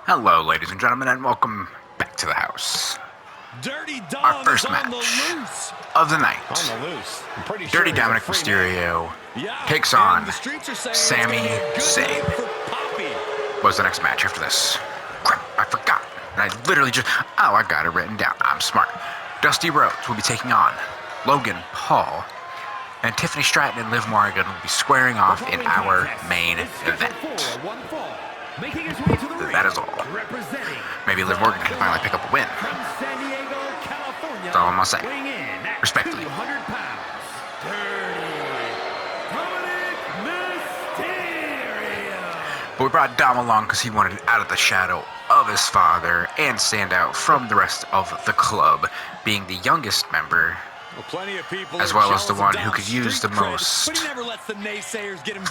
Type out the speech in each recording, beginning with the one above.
Hello, ladies and gentlemen, and welcome back to the house. Dirty Dom Our first is match on the loose. of the night. On the loose. I'm pretty Dirty sure Dominik Mysterio takes on Sami Zayn. What's the next match after this? Crap, I forgot. And I literally just... Oh, I got it written down. I'm smart. Dusty Rhodes will be taking on Logan Paul. And Tiffany, Stratton, and Liv Morgan will be squaring off in our main event. That is all. Maybe Liv Morgan can finally pick up a win. That's all I'm gonna say. Respectfully. But we brought Dom along because he wanted out of the shadow of his father and stand out from the rest of the club, being the youngest member, as well as the one who could use the most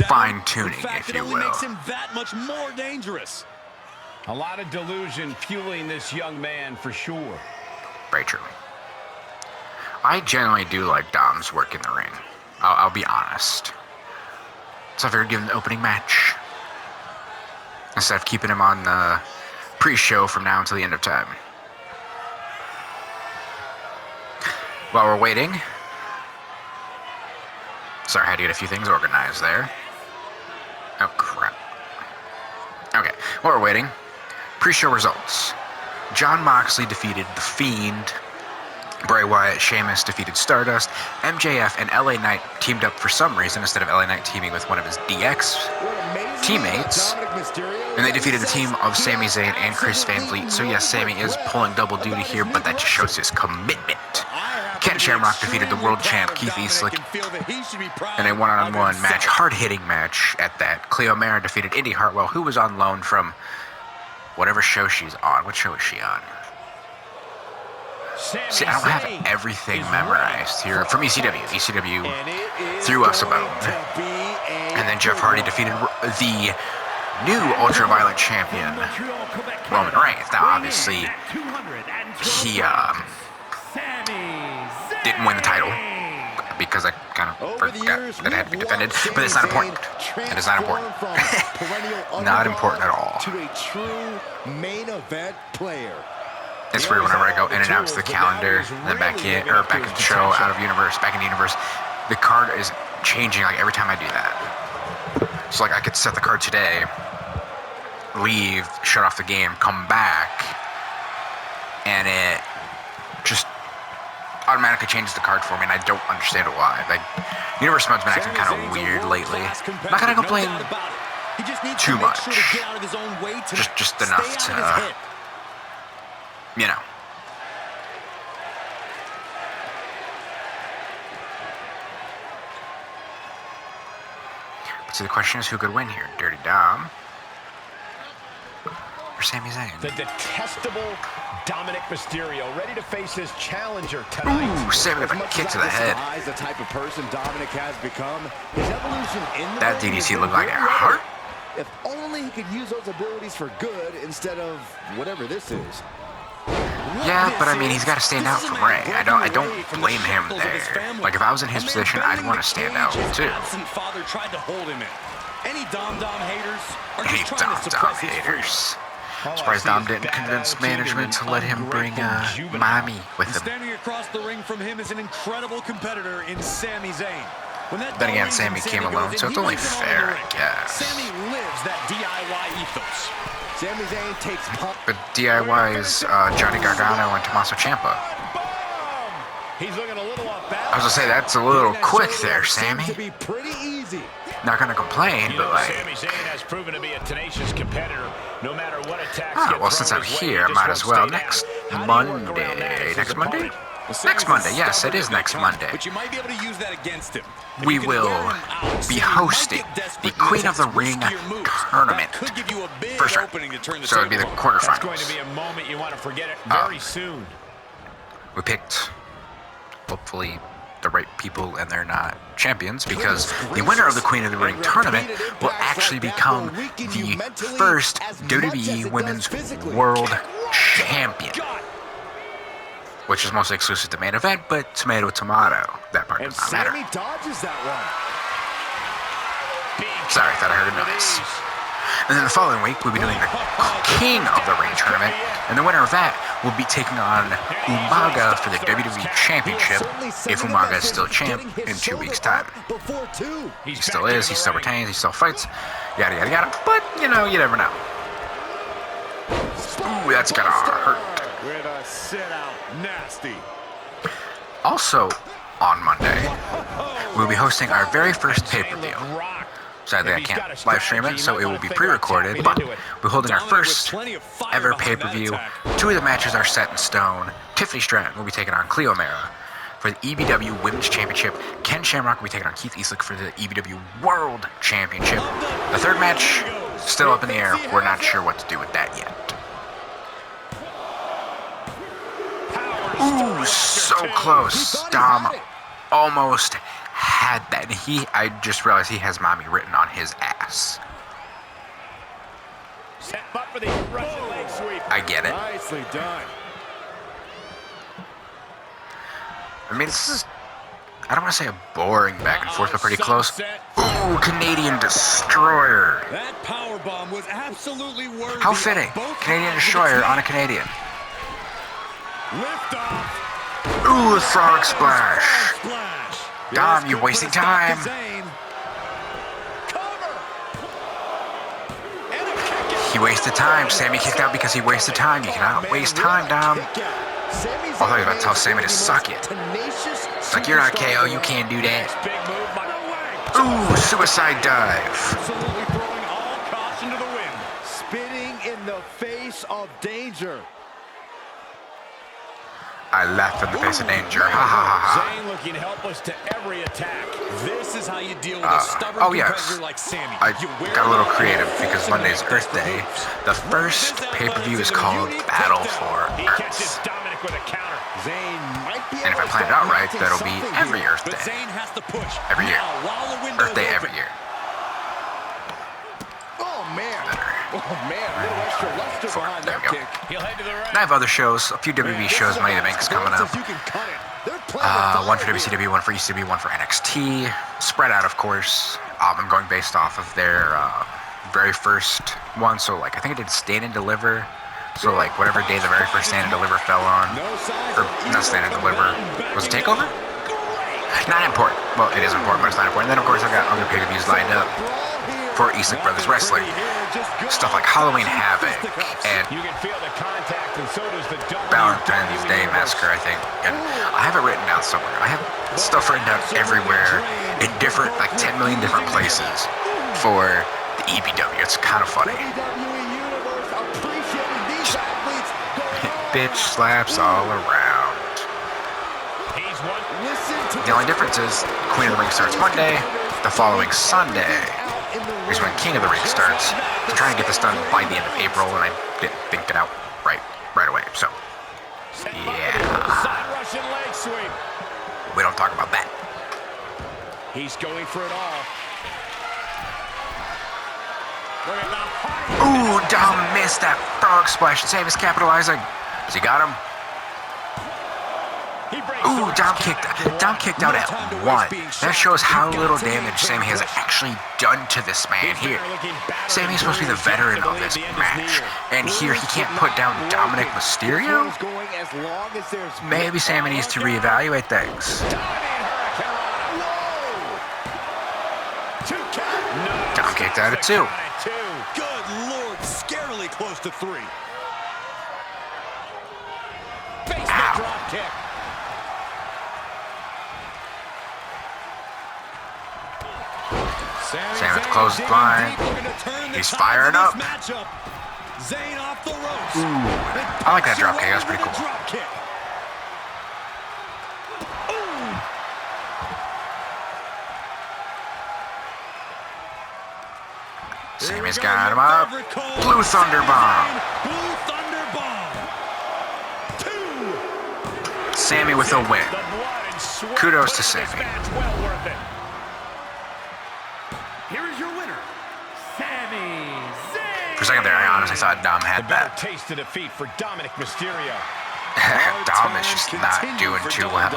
fine-tuning, if you will. Makes him that much more dangerous. A lot of delusion fueling this young man for sure. Very true. I generally do like Dom's work in the ring. I'll be honest. So I figured give him the opening match instead of keeping him on the pre-show from now until the end of time. While we're waiting, sorry, I had to get a few things organized there. Oh, crap. Okay, while we're waiting, pre-show results. Jon Moxley defeated The Fiend. Bray Wyatt, Sheamus defeated Stardust. MJF and LA Knight teamed up for some reason instead of LA Knight teaming with one of his DX teammates. And they defeated the team of Sami Zayn and Chris Van Vliet. So yes, Sami is pulling double duty here, but that just shows his commitment. Ken Shamrock defeated the world champ Keith Eastlick in a one-on-one match, hard-hitting match at that. Cleo Mara defeated Indy Hartwell, who was on loan from whatever show she's on. What show is she on? See, I don't have everything memorized here. From ECW. ECW threw us a bone. And then Jeff Hardy defeated the new ultra-violent champion, Roman Reigns. Now, obviously, he didn't win the title because I kind of forgot that it had to be defended. But it's not important. It is not important. Not important at all. To a true main event player. It's weird whenever I go in and out to the calendar, and then back in, or back in the show, out of universe, back in the universe. The card is changing like every time I do that. So like I could set the card today, leave, shut off the game, come back, and it just automatically changes the card for me, and I don't understand why. Like, Universe Mode's been acting kind of weird lately. I'm not gonna complain too much. Just enough to, you know. But so the question is, who could win here? Dirty Dom or Sami Zayn? The detestable Dominik Mysterio, ready to face his challenger tonight. Ooh, Sami with a kick to the head. The type of person Dominik has become. His evolution in that DDT looked like a heart. If only he could use those abilities for good instead of whatever this is. Yeah, but I mean, he's got to stand out from Ray. I don't blame him there. Like, if I was in his position, I'd want to stand out too. Any Dom haters are Any just trying to suppress his freedom. Surprised Dom didn't convince management to let him bring Mommy with him. Standing across the ring from him is an incredible competitor in Sami Zayn. Then again, Sami came alone, so it's only fair, I guess. Sami lives that DIY ethos. Sami Zayn takes pump. But DIY is Johnny Gargano and Tommaso Ciampa. He's looking a little off balance. I was gonna say, that's a little quick there, Sami. To be pretty easy. Not gonna complain, but like... Sami Zayn has proven to be a tenacious competitor, no matter what attacks Ah, well, since I'm here, I might as well. Next Monday. Next Monday? Next Monday, yes, it is next Monday. But you might be able to use that against him. We will be hosting the Queen of the Ring tournament. First round. So it'd be the quarterfinals. That's going to be a moment you want to forget it very soon. We picked, hopefully, the right people, and they're not champions, because the winner of the Queen of the Ring tournament will actually become the first WWE Women's World Champion. Which is mostly exclusive to main event, but tomato, that part does not matter. Sami dodges that one. Sorry, I thought I heard a noise. And then the following week, we'll be doing the King of the Ring tournament, and the winner of that will be taking on Umaga for the WWE Championship, if Umaga is still champ in 2 weeks' time. He still is, he still retains, he still fights, yada yada yada, but, you know, you never know. Ooh, that's gonna hurt. With a sit-out, nasty. Also, on Monday, we'll be hosting our very first pay-per-view. Sadly, I can't live stream it, so it will be pre-recorded, but we're holding our first ever pay-per-view. 2 of the matches are set in stone. Tiffany Stratton will be taking on Cleo Mera for the EBW Women's Championship. Ken Shamrock will be taking on Keith Eastlick for the EBW World Championship. The third match, still up in the air. We're not sure what to do with that yet. Ooh, so close. Dom almost had that. I just realized he has mommy written on his ass. I get it. Nicely done. I mean, this is, I don't want to say a boring back and forth, but pretty close. Ooh, Canadian Destroyer. That power bomb was absolutely worthy. How fitting. Canadian Destroyer on a Canadian. Lift off. Ooh, a frog splash. Dom, you're wasting time. He wasted time. Sami kicked out because he wasted time. You cannot waste time, Dom. I thought he was about to tell Sami to suck it. It's like, you're not KO, you can't do that. Ooh, suicide dive. Absolutely throwing all caution to the wind. Spitting in the face of danger. I laughed in the face of danger. Ha ha ha ha. Zayn looking helpless to every attack. This is how you deal with a stubborn competitor like Sami. I got a little creative because Monday's Earth Day. The first pay-per-view is called Battle for Earth. Dominik with a counter. Zayn might be And if I plan it out right, that'll be every Earth But Day. Zayn has to push. Every year. Now, while the window's Earth Day open. every year. Oh, man. Oh, man. A little extra luster behind There that we go. kick. He'll head to the right. And I have other shows, a few WWE shows, Money in the Bank's coming up. You can cut it. They're playing One for WCW, one for ECW, one for NXT. Spread out, of course. I'm going based off of their very first one. So, like, I think I did Stand and Deliver. So, like, whatever day the very first Stand and Deliver fell on. Or, not Stand and Deliver. Was it TakeOver? Not important. Well, it is important, but it's not important. And then, of course, I've got other pay-per-views lined up for Eastlick Brothers Wrestling. Stuff like Halloween Havoc and You can feel the contact, and so does the Valentine's Day Massacre, I think. And I have it written down somewhere. I have stuff written down everywhere in different, like 10 million different places for the EBW. It's kind of funny. Bitch slaps all around. He's one. The only difference is Queen of the Ring starts Monday. The following Sunday is when King of the Ring starts. I'm trying to get this done by the end of April, and I didn't think it out right away. So, yeah. Side Russian leg sweep. We don't talk about that. He's going for it all. Look at the height. Ooh, Dom missed that frog splash. Sami is capitalizing. Has he got him? He breaks Ooh, the Dom count. kicked out at 1. That shows how little damage Sami has actually done to this man here. Sami's supposed to be the veteran of this match, and here he can't put down Dominik Mysterio? Maybe Sami needs to reevaluate things. Dom kicked out at 2. Good Lord, scarily close to 3. Basement drop kick. Sami with the closed line. He's firing up. Zayn off the ropes. Ooh, I like that drop kick. That's pretty cool. Drop kick. Sami's got him up. Blue Thunder Bomb. Blue Thunder Bomb. 2. Sami with a win. The blood and sweat. Kudos to put this Sami. match well worth it. Here is your winner, Sami Zayn. For a second there, I honestly thought Dom had The better that. taste of defeat for Dominik Mysterio. Dom is just not doing too well.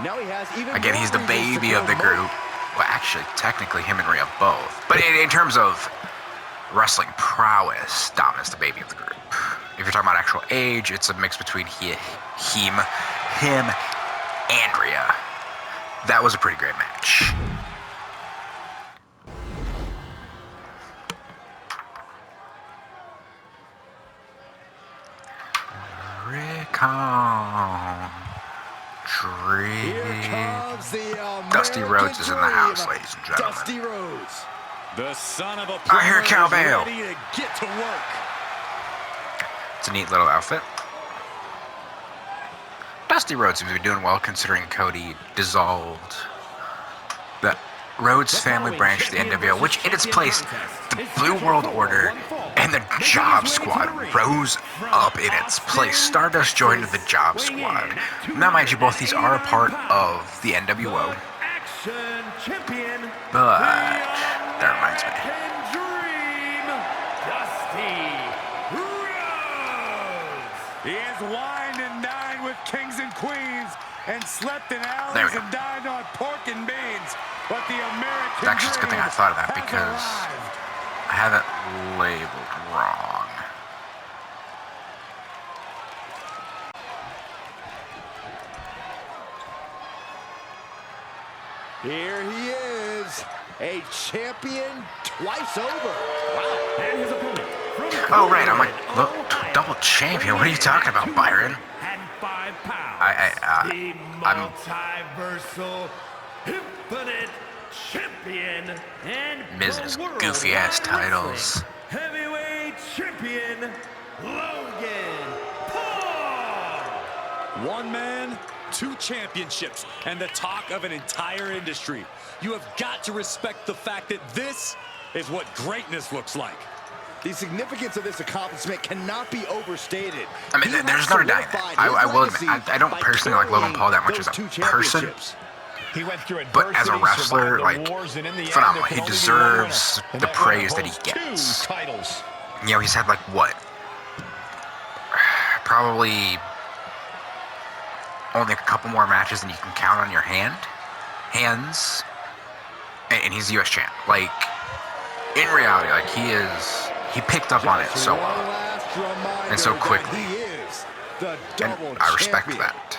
Now he has even Again, he's the more reasons baby to of the promote. group. Well, actually, technically, him and Rhea both. But in terms of wrestling prowess, Dom is the baby of the group. If you're talking about actual age, it's a mix between him, Andrea. That was a pretty great match. Dusty Rhodes is in the house, ladies and gentlemen. Dusty Rhodes. The son of a I hear plumber is cowbell. ready to get to work. It's a neat little outfit. Dusty Rhodes seems to be doing well considering Cody dissolved the Rhodes family branch of the NWO, which in its place, the Blue World Order and the Job Squad rose up in its place. Stardust joined the Job Squad. Now, mind you, both these are a part of the NWO. But that reminds me. He has wined and dined with kings and queens and slept in There alleys we go. and dined on pork and beans. But the American Actually, it's a good thing I thought of that dream because has arrived. I have it labeled wrong. Here he is, a champion twice over. Wow. And his opponent from Oh, right. I'm like, look, double champion. What are you talking about, Byron? and 5 pounds. I'm- the multiversal infinite champion and Miz and his World goofy-ass Wrestling titles. Heavyweight champion Logan Paul. One man, 2 championships, and the talk of an entire industry. You have got to respect the fact that this is what greatness looks like. The significance of this accomplishment cannot be overstated. I mean, He there's has no denying that. solidified I his will admit, legacy I don't by personally like Logan Paul that much as carrying a those 2 person. championships. He went through But as a adversity, wrestler, survived like, the wars, and in the end, phenomenal. there He can only be deserves one winner, and the that praise winner that he holds gets. 2 titles. You know, he's had like what? Probably only a couple more matches than you can count on your hands. And he's the US champ. Like, in reality, like he picked up on it so One well. last reminder And so that quickly. He is the And double I respect champion. that.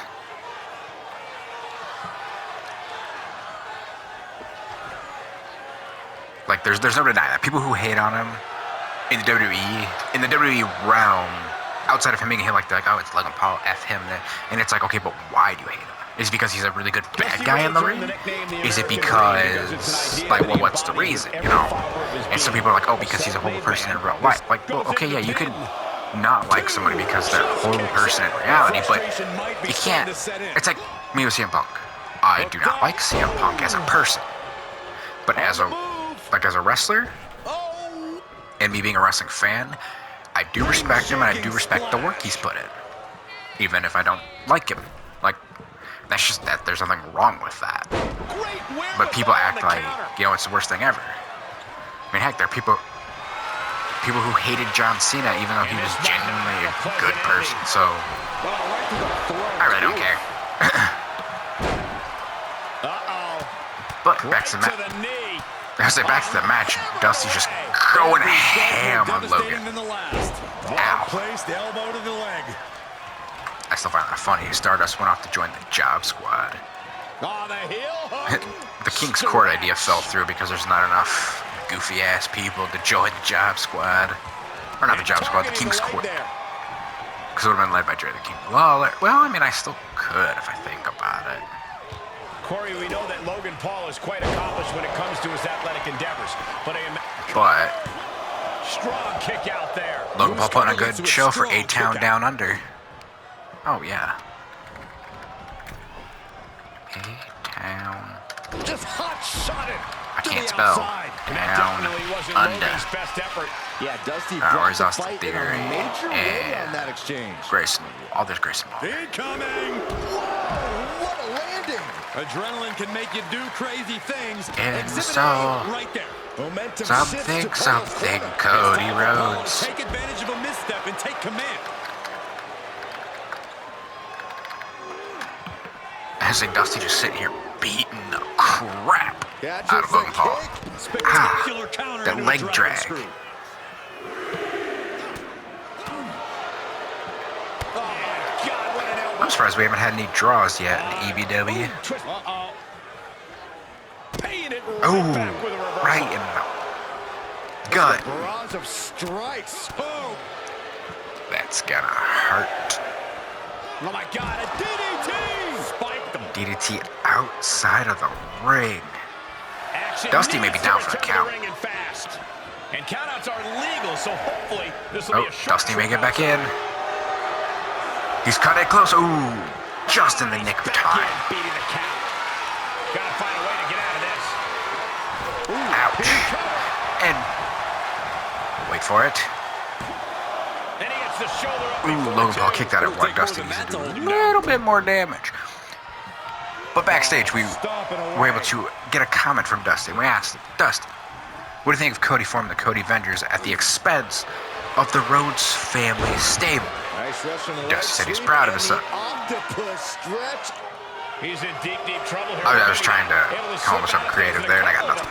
Like, there's no denying that. People who hate on him in the WWE realm, outside of him being hit, like, they're like, oh, it's Logan Paul, F him. And it's like, okay, but why do you hate him? Is it because he's a really good bad guy in the ring? Is it because, like, well, what's the reason, you know? And some people are like, oh, because he's a horrible person in real life. Like, well, okay, yeah, you can not like somebody because they're a horrible person in reality, but you can't. It's like me with CM Punk. I do not like CM Punk as a person, but as a wrestler, and me being a wrestling fan, I do respect him and I do respect the work he's put in, even if I don't like him. Like, that's just that. There's nothing wrong with that. But people act like, you know, it's the worst thing ever. I mean, heck, there are people who hated John Cena even though he was genuinely a good person. So I really don't care. But back to the match. I say back to the match. Dusty's just going ham on Logan. Ow. Placed elbow to the leg. I still find that funny. Stardust went off to join the Job Squad. Oh, the heel hook. The King's Court idea fell through because there's not enough goofy-ass people to join the Job Squad. Or not the Job Squad, the King's Court. Because it would have been led by Dre the King. Well, I mean, I still could if I think about it. Corey, we know that Logan Paul is quite accomplished when it comes to his athletic endeavors. But strong kick out there. Logan Paul putting a good show for A-Town Down Under. Oh, yeah. A-Town. Just hot shot it. I can't spell. Down Under. Best effort. Yeah, Dusty Where's brought the Austin fight in a Theory? major way And on that exchange. Grayson. Oh, there's Grayson Waller. Incoming. Whoa, what a landing. Adrenaline can make you do crazy things. And Exhibit so, A right there. Momentum something, shifts to Paul's corner. Cody It's time for Paul to Rhodes. take advantage of a misstep and take command. I say Dusty just sitting here beating the crap Catches out of Logan the Paul. kick. Spectacular counter that into a leg driving drag. screw. I'm surprised we haven't had any draws yet in EBW. Uh-oh. Paying it Oh, back with a reversal. right in the gut. Barrage of strikes. Oh, That's gonna hurt. Oh my God, a DDT! Spiked them. DDT outside of the ring. Action Dusty may needs be to down for the return to count. ring and fast. And countouts are legal, so hopefully this will Oh, be a short Dusty may get back count. in. He's cut it close. Ooh, just in the nick of Back time. in, beating the count. Gotta find a way to get out of this. Ouch. And wait for it. And he gets the shoulder up. Ooh, before Logan Paul two. kicked out at one. Dusty needs to do a little bit more damage. But backstage, we were able to get a comment from Dusty. We asked him, Dusty, what do you think of Cody forming the Cody Avengers at the expense of the Rhodes family stable? nice Russian leg Dusty said he's sweep proud of and his the son. octopus stretch. He's in deep, deep trouble here. I was trying to Able come up with slip something out creative to there, and I the got couple of nothing.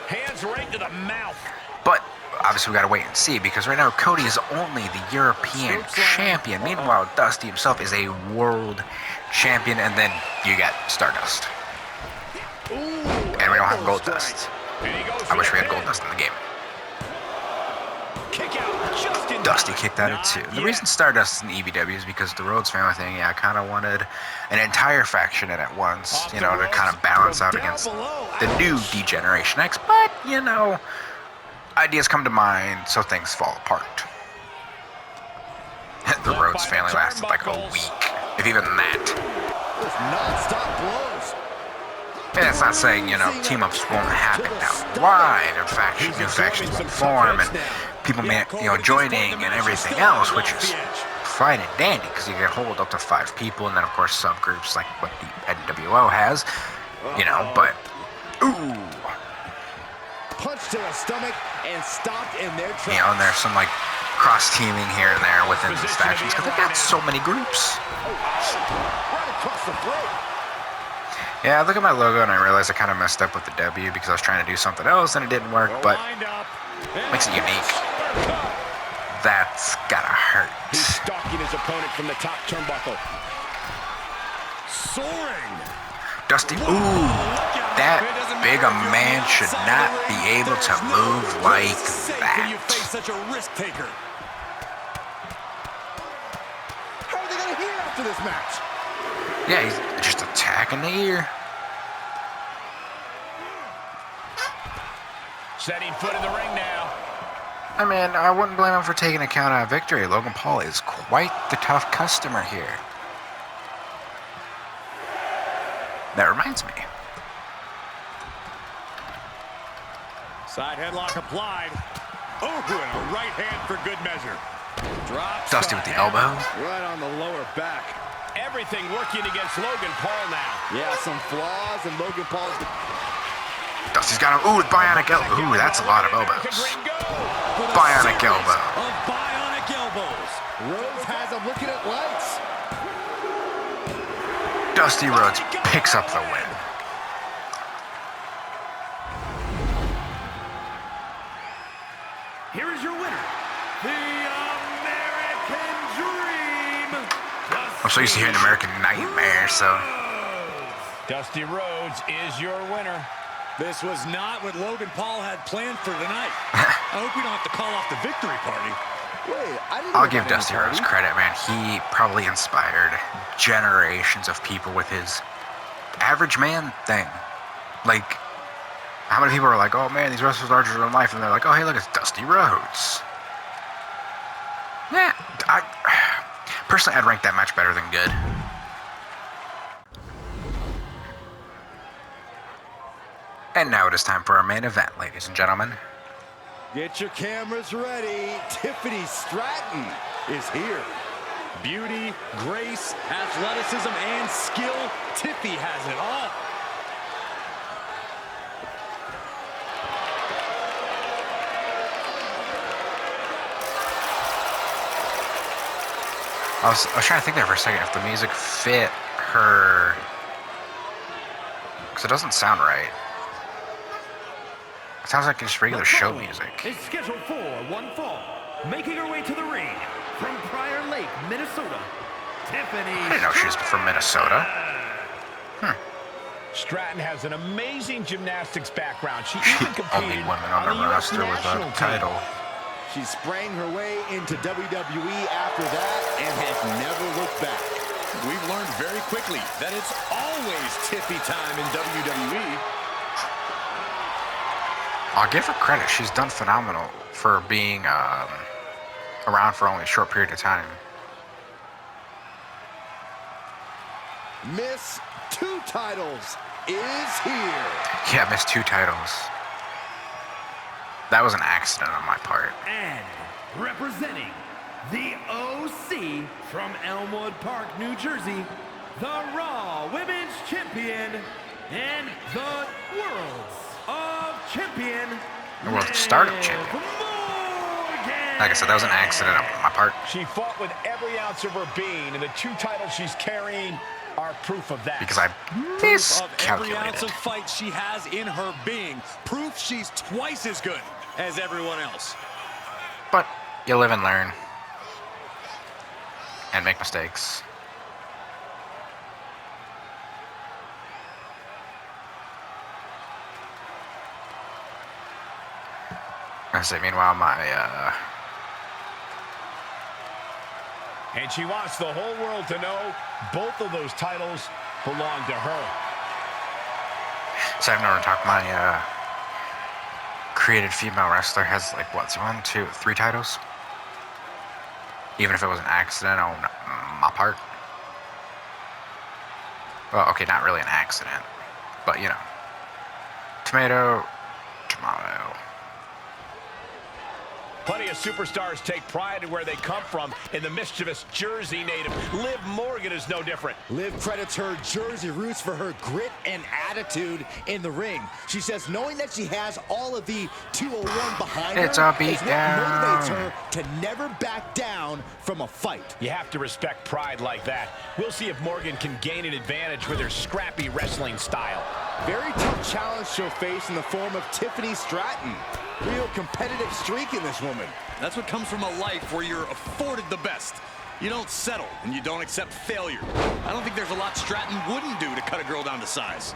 them. Hands right to the mouth. But obviously, we got to wait and see because right now Cody is only the European champion. Meanwhile, Dusty himself is a world champion, and then you got Stardust. And we don't have Goldust. And he goes I for wish the we had pin. Goldust in the game. Kick out just in Dusty time. kicked out Not at 2. The yet. reason Stardust is in EBW is because the Rhodes family thing, yeah, I kind of wanted an entire faction in at once, Off you the know, to ropes, kind of balance from out down against below. the new D-Generation X. But, you know, ideas come to mind, so things fall apart. The Left Rhodes by the family lasted like a turnbuckles. week, if even that. With non-stop blows. And it's not saying, you know, team-ups won't happen down the line. In fact, new factions will form, and people may, you know, joining and everything else, which is fine and dandy, because you can hold up to 5 people, and then, of course, subgroups like what the NWO has, you know, but, ooh, Punch to the stomach and stopped in their tracks. you know, and there's some, like, cross-teaming here and there within these factions, because they've got so many groups. Right across the throat. Yeah, I look at my logo and I realize I kind of messed up with the W because I was trying to do something else and it didn't work, but Wind up. makes it unique. That's gotta hurt. He's stalking his opponent from the top turnbuckle. Soaring. Dusty, ooh, that big a man should not be able to move like Can you face that. such a risk taker? How are they going to hear after this match? Yeah, he's just attacking the ear. Setting foot in the ring now. I mean, I wouldn't blame him for taking a count out victory. Logan Paul is quite the tough customer here. That reminds me. Side headlock applied. Oh, and a right hand for good measure. Drops Dusty with the elbow. Right on the lower back. Everything working against Logan Paul now. Yeah, some flaws in Logan Paul's. Dusty's got him. Ooh, bionic elbow. Ooh, that's a lot of elbows. Bionic elbow. Of bionic elbows. Rhodes has him looking at lights. Dusty Rhodes picks up the win. Here is your winner, the American Dream. I'm so used to hearing American Nightmare, so. Dusty Rhodes is your winner. This was not what Logan Paul had planned for tonight. I hope we don't have to call off the victory party. Wait, I didn't I'll know give about Dusty any Rhodes party. credit, man. He probably inspired generations of people with his average man thing. Like, how many people are like, oh man, these wrestlers are larger than life, and they're like, oh hey, look, it's Dusty Rhodes. Yeah, personally, I'd rank that match better than good. And now it is time for our main event, ladies and gentlemen. Get your cameras ready. Tiffany Stratton is here. Beauty, grace, athleticism, and skill. Tiffy has it all. I was trying to think there for a second if the music fit her, because it doesn't sound right. It sounds like just regular show music. Is scheduled for one fall, making her way to the ring from Prior Lake, Minnesota, Tiffany. I didn't know she was from Minnesota. Stratton has an amazing gymnastics background. She even Only competed woman on on the the U.S. roster with national a team. title. She sprang her way into WWE after that and has never looked back. We've learned very quickly that it's always Tiffy time in WWE. I'll give her credit. She's done phenomenal for being around for only a short period of time. Miss 2 titles is here. Yeah, missed 2 titles. That was an accident on my part. And representing the OC from Elmwood Park, New Jersey, the Raw Women's Champion and the World's of Champion. The World's Stardom Champion. Like I said, that was an accident on my part. She fought with every ounce of her being, and the 2 titles she's carrying are proof of that. Because I Proof of every ounce miscalculated. of fight she has in her being. Proof she's twice as good as everyone else. But you live and learn. And make mistakes. I say, meanwhile, And she wants the whole world to know both of those titles belong to her. so I've never talked. My created female wrestler has like what, 1, 2, 3 titles. Even if it was an accident on my part. Well, okay, not really an accident, but you know, tomato, tomato. Plenty of superstars take pride in where they come from. In the mischievous Jersey native, Liv Morgan is no different. Liv credits her Jersey roots for her grit and attitude in the ring. She says knowing that she has all of the 201 behind It's her a beat is what down. motivates her to never back down from a fight. You have to respect pride like that. We'll see if Morgan can gain an advantage with her scrappy wrestling style. Very tough challenge she'll face in the form of Tiffany Stratton. Real competitive streak in this woman. That's what comes from a life where you're afforded the best. You don't settle and you don't accept failure. I don't think there's a lot Stratton wouldn't do to cut a girl down to size.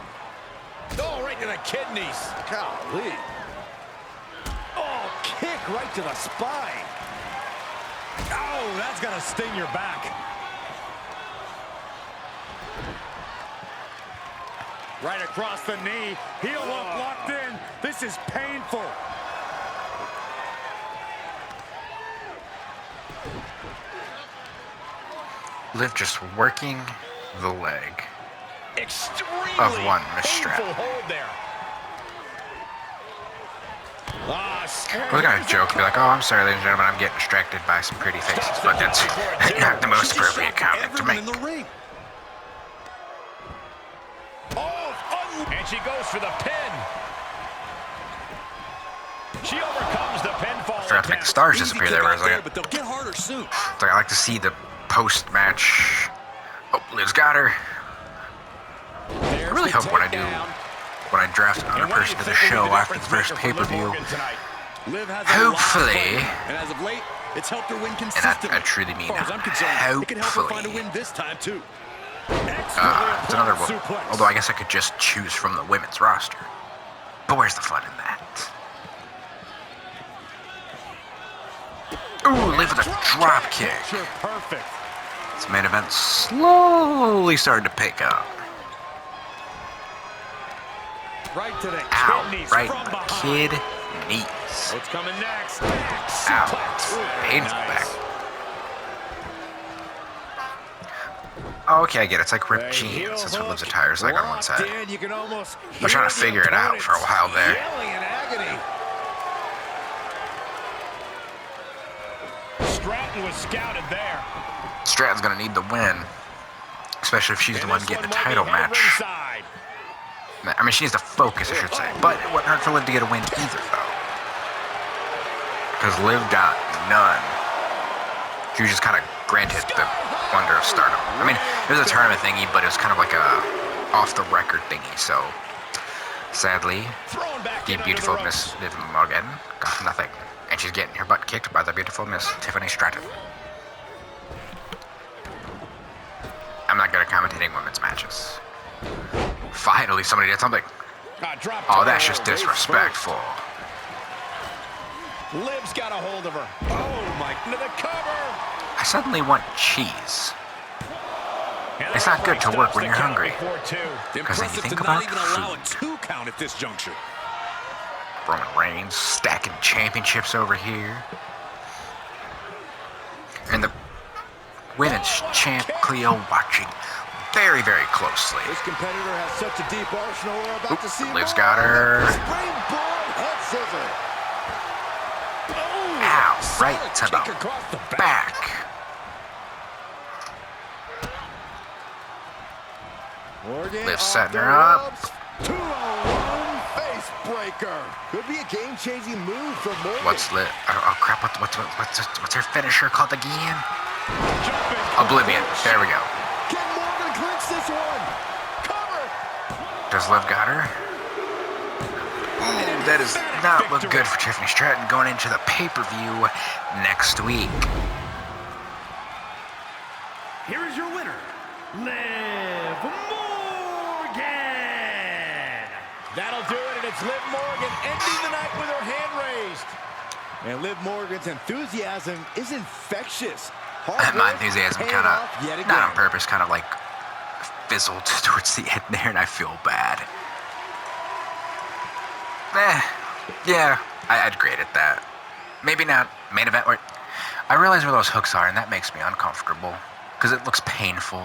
Oh, right to the kidneys. Golly. Oh, kick right to the spine. Oh, that's gonna sting your back. Right across the knee. Heel hook locked in. This is painful. Liv just working the leg. Extremely Of one, Miss painful Stratton. hold there. I was gonna joke and be like, oh, I'm sorry, ladies and gentlemen, I'm getting distracted by some pretty faces, but that's not the most appropriate comment to make. In the ring. And she goes for the pin. She overcomes the pinfall. I forgot to make the stars disappear there for a second. But they'll get harder soon. So I like to see the post-match. Oh, Liv's got her. I really hope when I draft another person to the show after the first pay-per-view, Liv has hopefully, and as of late, it's helped her win and consistently. I truly mean As far as I'm concerned, it can help her find a hopefully, win this time too. it's another one. Although I guess I could just choose from the women's roster. But where's the fun in that? Ooh, Liv with a drop kick. Perfect. This main event slowly starting to pick up. Right to the Ow, kidneys right from in the behind. kidneys. What's coming next? Ow, painful back. Oh, okay, I get it. It's like ripped jeans. That's what Liv's attire is like on one side. You can almost I was trying to figure it out for a while there. yelling in agony. Stratton was scouted there. Stratton's gonna need the win, especially if she's the one getting the title match. I mean, she needs to focus, I should say. But it wouldn't hurt for Liv to get a win either, though. Because Liv got none. She was just kind of granted the wonder of stardom. I mean, it was a tournament thingy, but it was kind of like a off-the-record thingy. So, sadly, the beautiful Miss Liv Morgan got nothing. And she's getting her butt kicked by the beautiful Miss Tiffany Stratton. good at commentating women's matches. Finally, somebody did something. Drop Oh, toe. that's just disrespectful. Liv's got a hold of her. Oh, my. Into the cover. I suddenly want cheese. And It's not good to work when you're hungry. Because then you Impressive think to about not even allow a food. 2 count at this juncture. Roman Reigns stacking championships over here. And the women's champ Cleo watching very, very closely. This competitor has such a deep arsenal. We're about to see Liv's more. got her. Springboard head scissor. Ow, right to Kick the across the back. Morgan Liv off setting the her up. ropes. 201 face breaker. Could be a game-changing move for Morgan. What's lit? Oh crap! What's her finisher called again? Jumping. Oblivion. There we go. Can Morgan clinch this one? Cover. Does Liv got her? Ooh, that does not look good for Tiffany Stratton going into the pay-per-view next week. Here is your winner, Liv Morgan. That'll do it, and it's Liv Morgan ending the night with her hand raised. And Liv Morgan's enthusiasm is infectious. Hard My work enthusiasm paying kind off yet of, again. not on purpose, kind of like fizzled towards the end there, and I feel bad. Yeah, I'd grade it that. Maybe not main event. I realize where those hooks are, and that makes me uncomfortable because it looks painful.